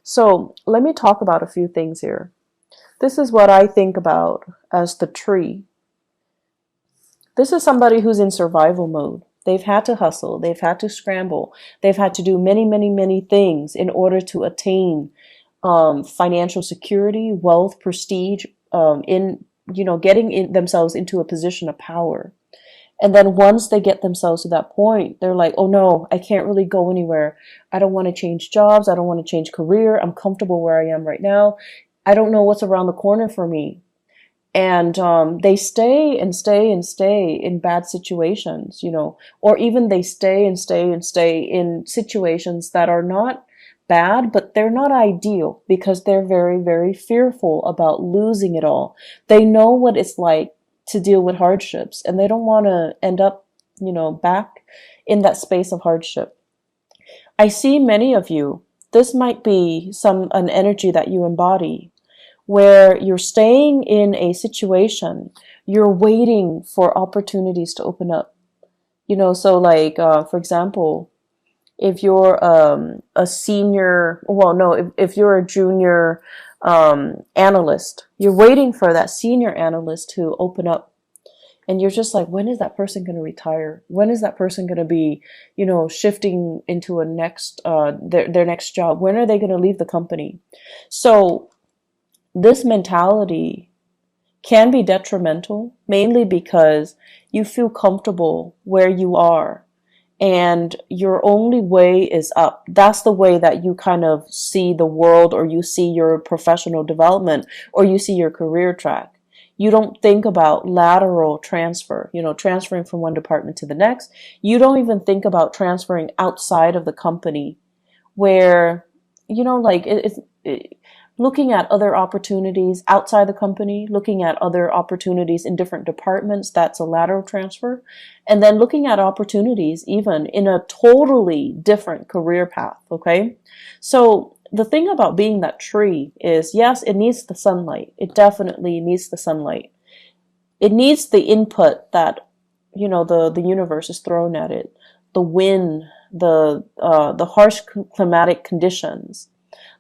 So let me talk about a few things here. This is what I think about as the tree. This is somebody who's in survival mode. They've had to hustle, they've had to scramble, they've had to do many, many, many things in order to attain financial security, wealth, prestige, in getting themselves into a position of power. And then once they get themselves to that point, they're like, oh no, I can't really go anywhere. I don't want to change jobs. I don't want to change career. I'm comfortable where I am right now. I don't know what's around the corner for me. And they stay and stay and stay in bad situations, or even they stay and stay and stay in situations that are not bad, but they're not ideal because they're very, very fearful about losing it all. They know what it's like to deal with hardships, and they don't want to end up, back in that space of hardship. I see many of you, this might be an energy that you embody, where you're staying in a situation, you're waiting for opportunities to open up. So like, for example, if you're a senior, well, no, if you're a junior analyst, you're waiting for that senior analyst to open up. And you're just like, when is that person going to retire? When is that person going to be, shifting into their next job? When are they going to leave the company? So this mentality can be detrimental, mainly because you feel comfortable where you are and your only way is up. That's the way that you kind of see the world, or you see your professional development, or you see your career track. You don't think about lateral transfer, transferring from one department to the next. You don't even think about transferring outside of the company where, looking at other opportunities outside the company, looking at other opportunities in different departments, that's a lateral transfer. And then looking at opportunities even in a totally different career path, okay? So the thing about being that tree is, yes, it needs the sunlight. It definitely needs the sunlight. It needs the input that, the universe is throwing at it. The wind, the harsh climatic conditions,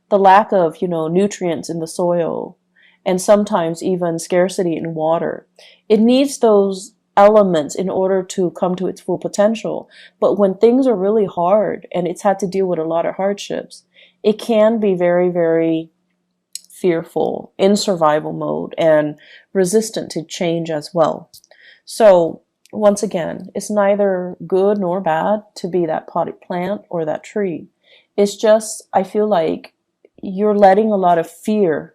the lack of, nutrients in the soil, and sometimes even scarcity in water. It needs those elements in order to come to its full potential. But when things are really hard and it's had to deal with a lot of hardships, it can be very, very fearful, in survival mode, and resistant to change as well. So once again, it's neither good nor bad to be that potted plant or that tree. It's just, I feel like you're letting a lot of fear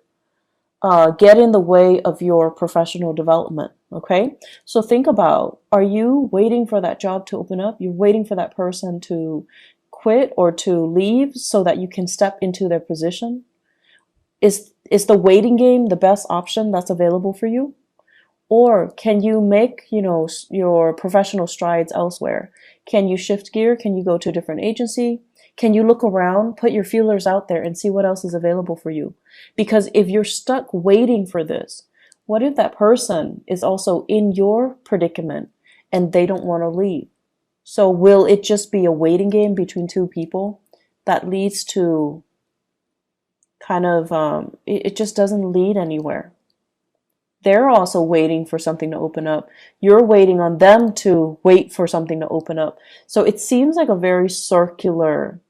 get in the way of your professional development. Okay, so think about, are you waiting for that job to open up? You're waiting for that person to quit or to leave so that you can step into their position? Is the waiting game the best option that's available for you? Or can you make, your professional strides elsewhere? Can you shift gear? Can you go to a different agency? Can you look around, put your feelers out there and see what else is available for you? Because if you're stuck waiting for this, what if that person is also in your predicament and they don't want to leave? So will it just be a waiting game between two people that leads to kind of, it just doesn't lead anywhere? They're also waiting for something to open up. You're waiting on them to wait for something to open up. So it seems like a very circular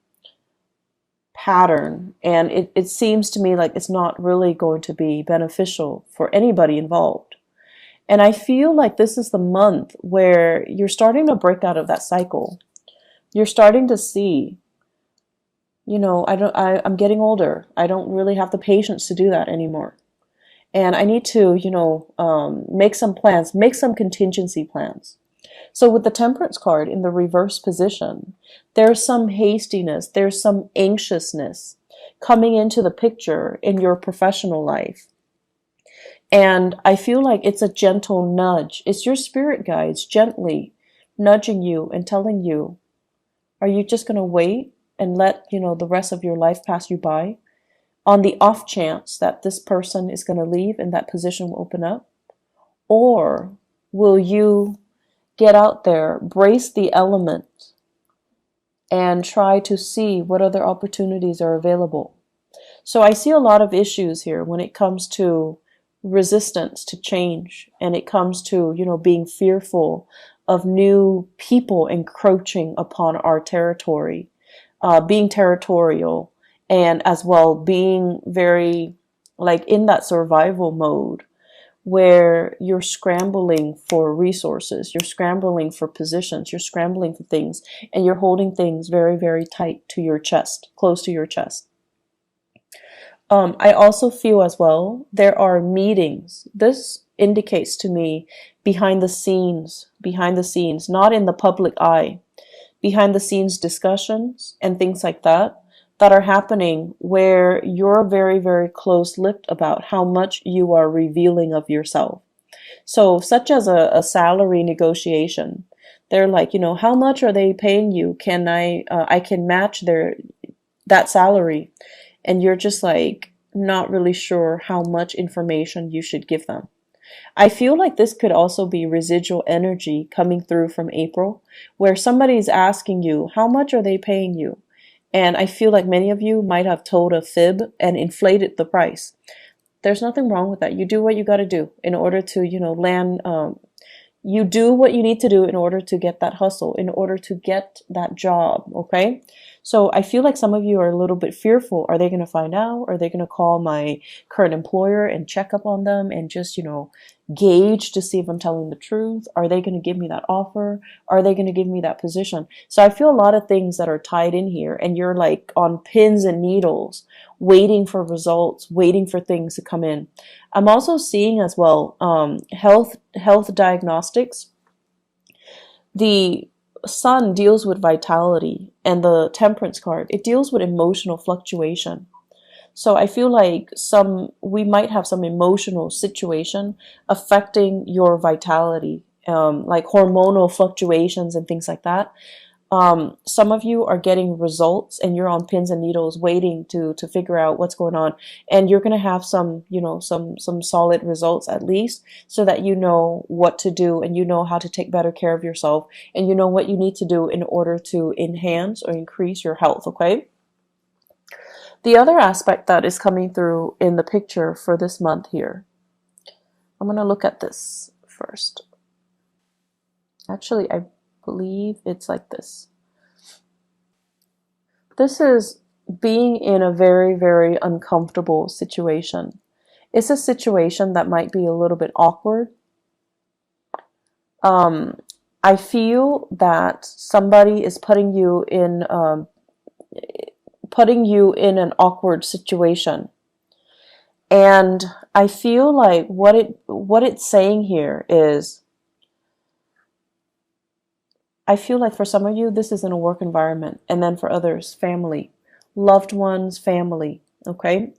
pattern, and it seems to me like it's not really going to be beneficial for anybody involved. And I feel like this is the month where you're starting to break out of that cycle. You're starting to see, I'm getting older. I don't really have the patience to do that anymore. And I need to, make some plans, make some contingency plans. So with the Temperance card in the reverse position, there's some hastiness, there's some anxiousness coming into the picture in your professional life. And I feel like it's a gentle nudge. It's your spirit guides gently nudging you and telling you, are you just going to wait and let, the rest of your life pass you by on the off chance that this person is going to leave and that position will open up? Or will you get out there, brace the element, and try to see what other opportunities are available? So I see a lot of issues here when it comes to resistance to change, and it comes to, being fearful of new people encroaching upon our territory, being territorial, and as well being very like in that survival mode where you're scrambling for resources, you're scrambling for positions, you're scrambling for things, and you're holding things very, very tight to your chest, close to your chest. I also feel as well there are meetings. This indicates to me behind the scenes, not in the public eye, behind the scenes discussions and things like that are happening where you're very, very close-lipped about how much you are revealing of yourself. So, such as a salary negotiation, they're like, how much are they paying you? Can I can match that salary, and you're just like not really sure how much information you should give them. I feel like this could also be residual energy coming through from April, where somebody's asking you, how much are they paying you? And I feel like many of you might have told a fib and inflated the price. There's nothing wrong with that. You do what you got to do in order to, land. You do what you need to do in order to get that hustle, in order to get that job. Okay. So I feel like some of you are a little bit fearful. Are they going to find out? Are they going to call my current employer and check up on them and just, gauge to see if I'm telling the truth? Are they going to give me that offer? Are they going to give me that position? So I feel a lot of things that are tied in here, and you're like on pins and needles, waiting for results, waiting for things to come in. I'm also seeing as well health diagnostics. The sun deals with vitality, and the temperance card, it deals with emotional fluctuation. So I feel like we might have some emotional situation affecting your vitality, like hormonal fluctuations and things like that. Some of you are getting results and you're on pins and needles waiting to figure out what's going on. And you're going to have some solid results at least, so that you know what to do and you know how to take better care of yourself and you know what you need to do in order to enhance or increase your health. Okay. The other aspect that is coming through in the picture for this month here, I'm going to look at this first. Actually, I believe it's like this. This is being in a very, very uncomfortable situation. It's a situation that might be a little bit awkward. I feel that somebody is putting you in an awkward situation. And I feel like what it's saying here is, I feel like for some of you, this is in a work environment, and then for others, family, loved ones, family. Okay.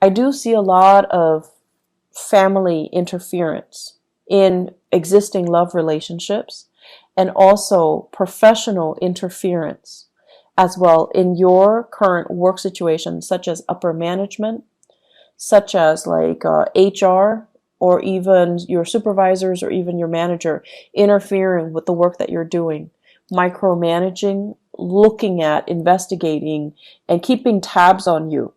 I do see a lot of family interference in existing love relationships, and also professional interference as well in your current work situation, such as upper management, such as like HR, or even your supervisors or even your manager interfering with the work that you're doing, micromanaging, looking at, investigating, and keeping tabs on you.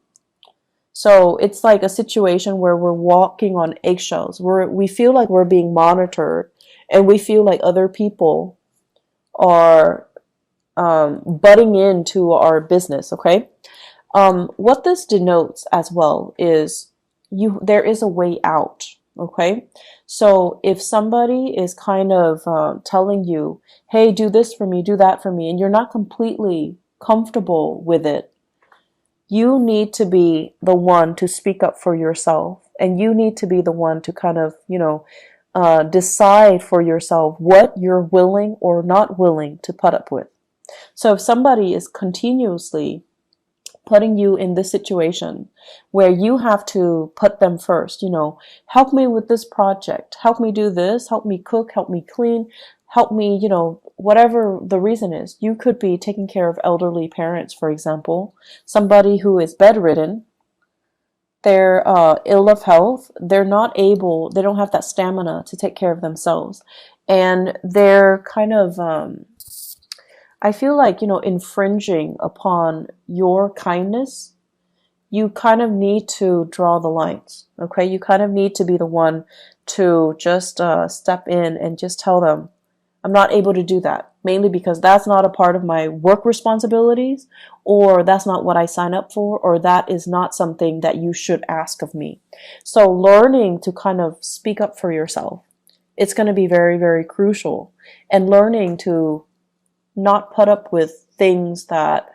So it's like a situation where we're walking on eggshells, where we feel like we're being monitored, and we feel like other people are butting into our business. Okay. What this denotes as well is there is a way out. Okay. So if somebody is kind of telling you, hey, do this for me, do that for me, and you're not completely comfortable with it, you need to be the one to speak up for yourself, and you need to be the one to kind of, decide for yourself what you're willing or not willing to put up with. So if somebody is continuously putting you in this situation where you have to put them first, help me with this project, help me do this, help me cook, help me clean, help me, whatever the reason is. You could be taking care of elderly parents, for example, somebody who is bedridden, they're ill of health, they don't have that stamina to take care of themselves. And they're kind of, I feel like, infringing upon your kindness, you kind of need to draw the lines. Okay, you kind of need to be the one to just step in and just tell them, I'm not able to do that, mainly because that's not a part of my work responsibilities, or that's not what I sign up for, or that is not something that you should ask of me. So learning to kind of speak up for yourself, it's going to be very, very crucial. And learning to not put up with things that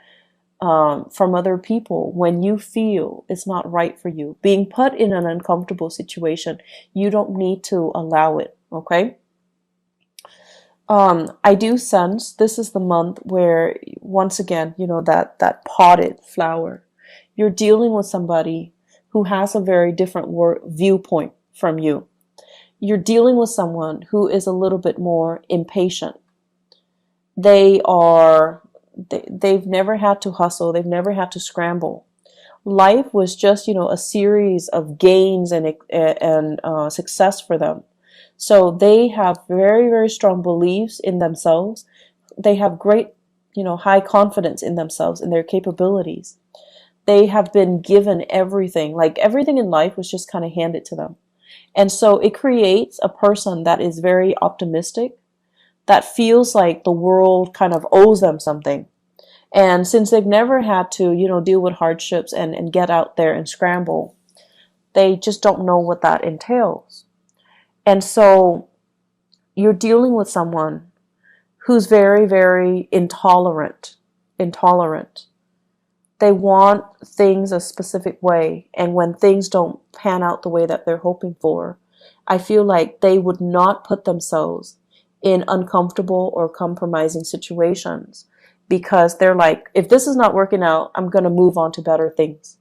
from other people when you feel it's not right for you. Being put in an uncomfortable situation, you don't need to allow it, okay? I do sense this is the month where, once again, that potted flower, you're dealing with somebody who has a very different viewpoint from you. You're dealing with someone who is a little bit more impatient. They've never had to hustle. They've never had to scramble. Life was just, a series of gains and success for them. So they have very, very strong beliefs in themselves. They have great, high confidence in themselves and their capabilities. They have been given everything. Like everything in life was just kind of handed to them. And so it creates a person that is very optimistic, that feels like the world kind of owes them something. And since they've never had to, deal with hardships and get out there and scramble, they just don't know what that entails. And so you're dealing with someone who's very, very intolerant. They want things a specific way. And when things don't pan out the way that they're hoping for, I feel like they would not put themselves in uncomfortable or compromising situations, because they're like, if this is not working out, I'm going to move on to better things.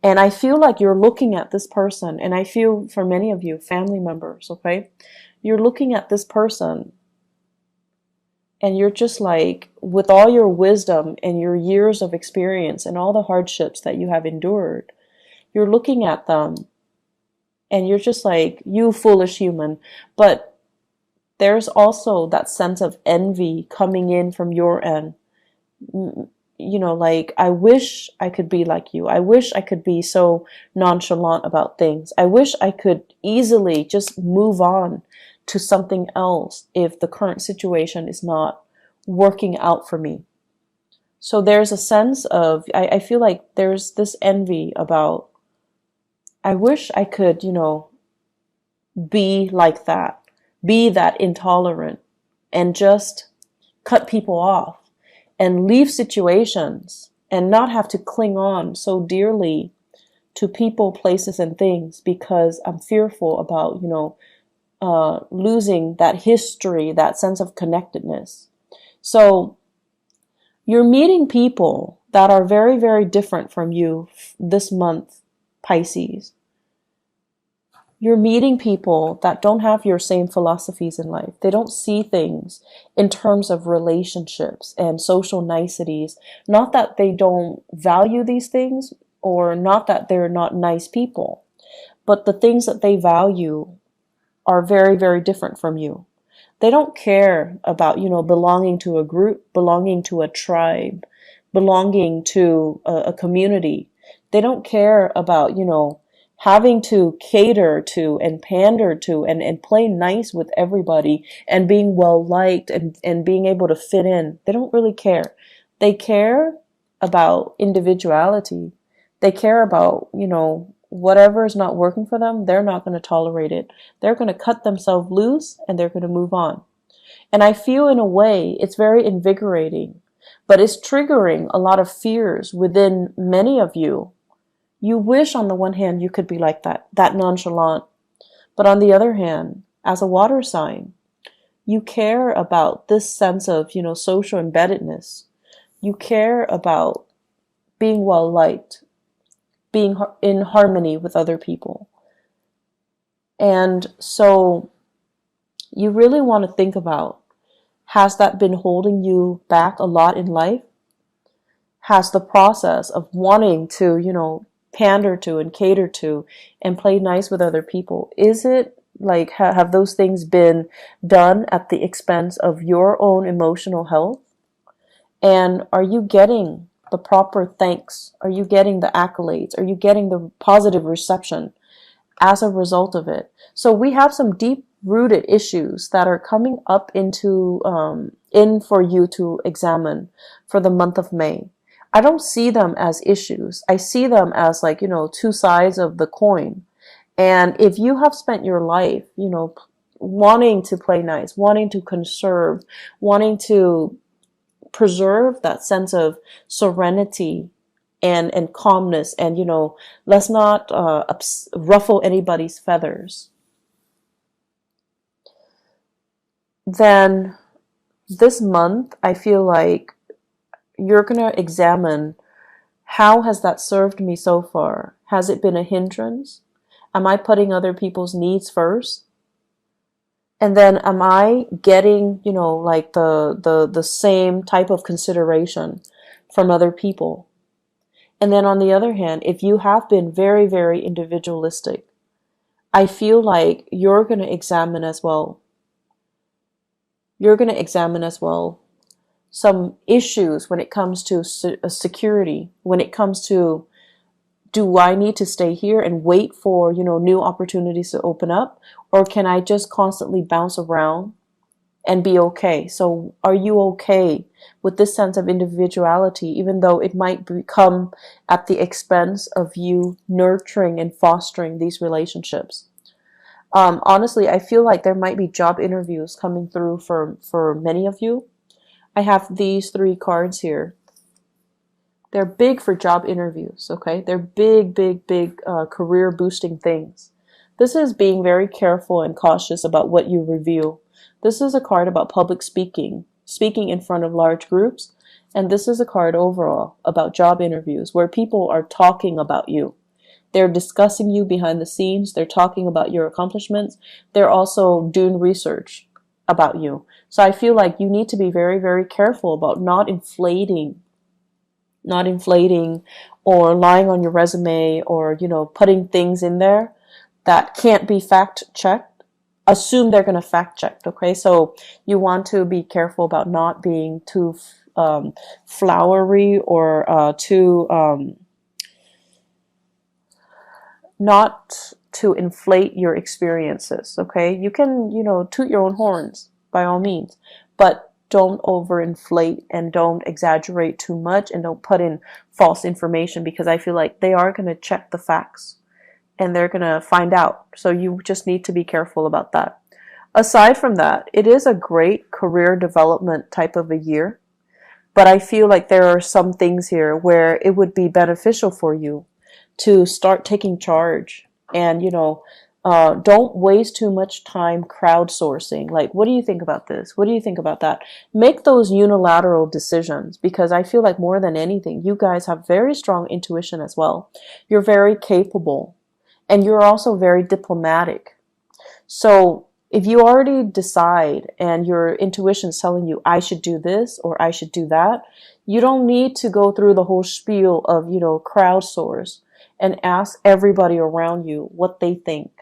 And I feel like you're looking at this person, and I feel for many of you, family members, okay, you're looking at this person and you're just like, with all your wisdom and your years of experience and all the hardships that you have endured, you're looking at them and you're just like, you foolish human. But there's also that sense of envy coming in from your end. Like, I wish I could be like you. I wish I could be so nonchalant about things. I wish I could easily just move on to something else if the current situation is not working out for me. So there's a sense of, I feel like there's this envy about, I wish I could, be like that. Be that intolerant and just cut people off and leave situations and not have to cling on so dearly to people, places, and things, because I'm fearful about, losing that history, that sense of connectedness. So you're meeting people that are very, very different from you this month, Pisces. You're meeting people that don't have your same philosophies in life. They don't see things in terms of relationships and social niceties. Not that they don't value these things, or not that they're not nice people, but the things that they value are very, very different from you. They don't care about, belonging to a group, belonging to a tribe, belonging to a community. They don't care about, having to cater to and pander to and play nice with everybody and being well liked and being able to fit in. They don't really care. They care about individuality. They care about, whatever is not working for them, they're not going to tolerate it. They're going to cut themselves loose and they're going to move on. And I feel, in a way, it's very invigorating, but it's triggering a lot of fears within many of you. You wish on the one hand you could be like that nonchalant. But on the other hand, as a water sign, you care about this sense of, social embeddedness. You care about being well liked, being in harmony with other people. And so you really want to think about, has that been holding you back a lot in life? Has the process of wanting to, pander to and cater to and play nice with other people, is it like, have those things been done at the expense of your own emotional health? And are you getting the proper thanks? Are you getting the accolades? Are you getting the positive reception as a result of it? So we have some deep rooted issues that are coming up into in for you to examine for the month of May. I don't see them as issues. I see them as, like, two sides of the coin. And if you have spent your life, wanting to play nice, wanting to conserve, wanting to preserve that sense of serenity and calmness, and let's not ruffle anybody's feathers, then this month I feel like you're gonna examine, how has that served me so far? Has it been a hindrance? Am I putting other people's needs first? And then am I getting, like the same type of consideration from other people? And then on the other hand, if you have been very, very individualistic, I feel like you're going to examine as well. You're going to examine as well some issues when it comes to security, when it comes to, do I need to stay here and wait for, new opportunities to open up? Or can I just constantly bounce around and be okay? So are you okay with this sense of individuality, even though it might become at the expense of you nurturing and fostering these relationships? Honestly, I feel like there might be job interviews coming through for many of you. I have these 3 cards here. They're big for job interviews, okay? They're big, big, big career boosting things. This is being very careful and cautious about what you reveal. This is a card about public speaking, speaking in front of large groups. And this is a card overall about job interviews where people are talking about you. They're discussing you behind the scenes. They're talking about your accomplishments. They're also doing research about you. So I feel like you need to be very, very careful about not inflating or lying on your resume, or, putting things in there that can't be fact checked. Assume they're going to fact check. Okay. So you want to be careful about not being too flowery, or too, not to inflate your experiences. Okay. You can, toot your own horns by all means, but don't overinflate and don't exaggerate too much, and don't put in false information, because I feel like they are going to check the facts and they're going to find out. So you just need to be careful about that. Aside from that, it is a great career development type of a year, but I feel like there are some things here where it would be beneficial for you to start taking charge, and, don't waste too much time crowdsourcing. Like, what do you think about this? What do you think about that? Make those unilateral decisions, because I feel like more than anything, you guys have very strong intuition as well. You're very capable, and you're also very diplomatic. So if you already decide and your intuition is telling you, I should do this or I should do that, you don't need to go through the whole spiel of, crowdsource and ask everybody around you what they think.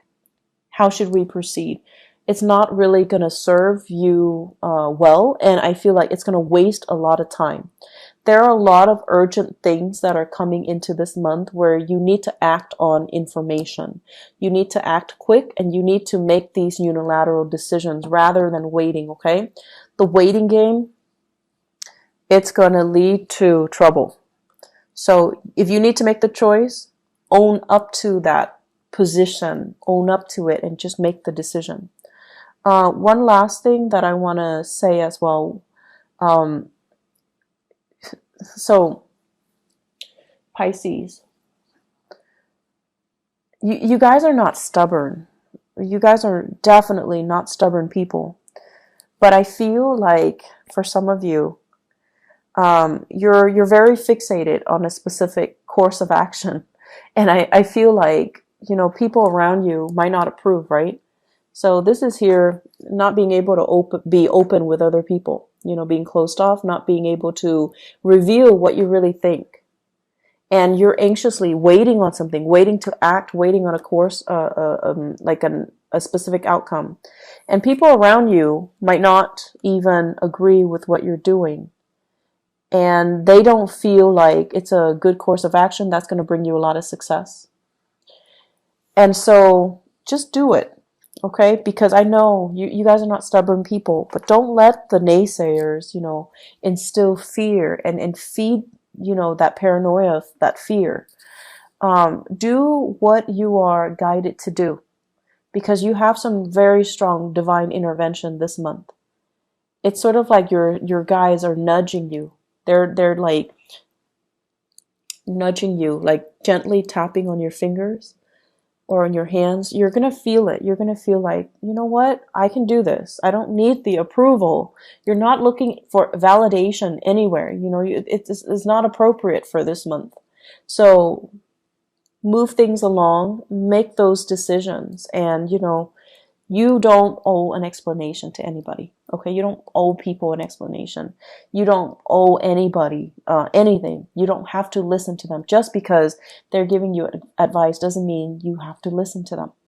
How should we proceed? It's not really going to serve you well, and I feel like it's going to waste a lot of time. There are a lot of urgent things that are coming into this month where you need to act on information. You need to act quick, and you need to make these unilateral decisions rather than waiting, okay? The waiting game, it's going to lead to trouble. So if you need to make the choice, own up to that position, own up to it, and just make the decision. One last thing that I want to say as well. So Pisces, you guys are not stubborn. You guys are definitely not stubborn people. But I feel like for some of you, you're very fixated on a specific course of action. And I feel like, people around you might not approve, right? So this is here, not being able to be open with other people, being closed off, not being able to reveal what you really think. And you're anxiously waiting on something, waiting to act, waiting on a course, like a specific outcome. And people around you might not even agree with what you're doing. and they don't feel like it's a good course of action that's going to bring you a lot of success. And so just do it, okay? Because I know you guys are not stubborn people, but don't let the naysayers, instill fear and feed, that paranoia, that fear. Do what you are guided to do, because you have some very strong divine intervention this month. It's sort of like your guides are nudging you. They're like nudging you, like gently tapping on your fingers or on your hands. You're going to feel it. You're going to feel like, you know what? I can do this. I don't need the approval. You're not looking for validation anywhere. It's not appropriate for this month. So move things along, make those decisions, and, you don't owe an explanation to anybody. Okay, you don't owe people an explanation. You don't owe anybody anything. You don't have to listen to them. Just because they're giving you advice doesn't mean you have to listen to them.